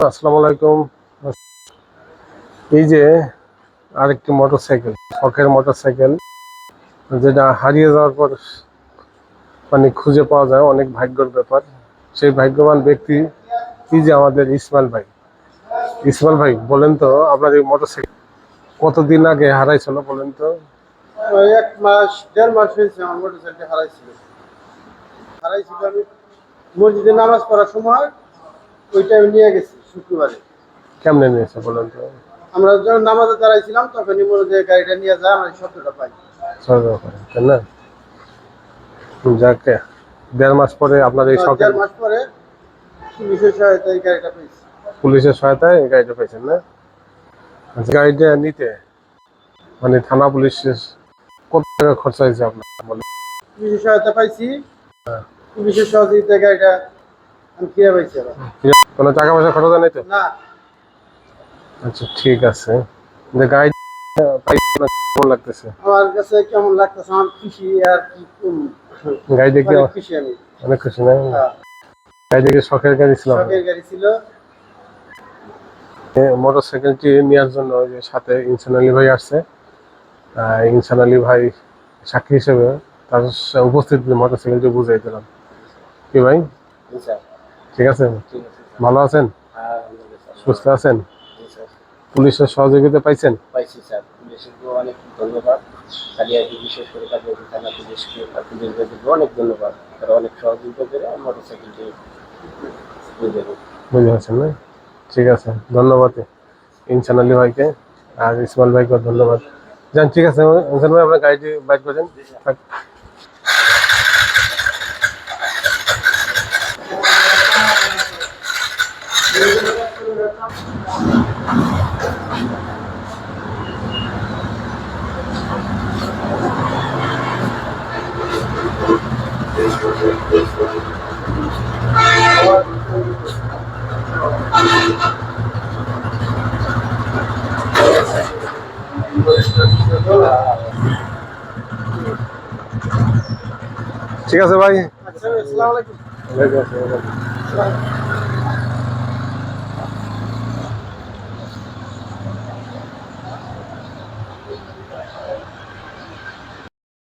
আসসালামু আলাইকুম। এই যে আরেকটি মোটরসাইকেল, শখের মোটরসাইকেল, যেটা হারিয়ে যাওয়ার পর মানে খুঁজে পাওয়া যায়, অনেক ভাগ্যের ব্যাপার। সেই ভাগ্যবান ব্যক্তি এই যে আমাদের ইসমাইল ভাই। ইসমাইল ভাই, বলেন তো আপনার এই মোটরসাইকেল কতদিন আগে হারাইছিল বলেন তো? ওই 1 মাস 1.5 মাস হয়েছে আমার মোটরসাইকেল হারাইছিল। আমি মসজিদে নামাজ পড়ার সময় ওইটা আমি নিয়ে গেছি শুক্রবারে। কেমনে নিয়েছে বলেন তো? আমরা যখন নামাজে দাঁড়াইছিলাম তখনই মনে যে গাড়িটা নিয়ে যায় আমরা শব্দটা পাই। তাই না? যাকে 1.5 মাস পরে আপনার এই শখের 1.5 মাস পরে পুলিশের সহায়তায় এই গাড়িটা পেয়েছি। পুলিশের সহায়তায় এই গাড়িটা পেয়েছেন না? আচ্ছা, গাড়িটা নিতে মানে থানা পুলিশের কত টাকা খরচা হয়েছে আপনার বলেন? পুলিশের সহায়তা পাইছি, পুলিশের সহযোগিতায় গাড়িটা আমি ফিরে পাইছি। কোনো টাকা পয়সা খরচ নেই তো? না। আচ্ছা, ঠিক আছে। যে গাড়ি কেমন লাগতেছে? আমার কাছে কেমন লাগতেছে, আমার খুশি আর কি গাড়ি দেখে অনেক খুশি আমি। অনেক খুশি না? হ্যাঁ, গাড়ি দেখে শখের গাড়ি ছিল। শখের গাড়ি ছিল। মোটরসাইকেলটি নেওয়ার জন্য ওই যে সাথে ইনসান আলী ভাই আসছে। ইনসান আলী ভাই সাক্ষী হিসেবে তার উপস্থিতিতে মোটরসাইকেলটি বুঝাই দিলাম। কি ভাই, ঠিক আছে? ভালো আছেন? সুস্থ আছেন? পুলিশের সহযোগিতা পাইছেন? পাইছি স্যার, পুলিশকে অনেক ধন্যবাদ। কালিয়াদি বিশেষ করে কালিয়াদি থানা পুলিশকে অনেক ধন্যবাদ। তারা অনেক সহযোগিতা করে মোটরসাইকেলটি বুঝতে পারছেন না? ঠিক আছে, ধন্যবাদ ইনসান আলী ভাইকে আর ইসমাইল ভাইকে ধন্যবাদ। যান, ঠিক আছে ইনসান ভাই, আপনার গাড়িটি বাইক করেন। ঠিক আছে ভাই। আচ্ছা, আসসালামু আলাইকুম। ওয়ালাইকুম আসসালাম।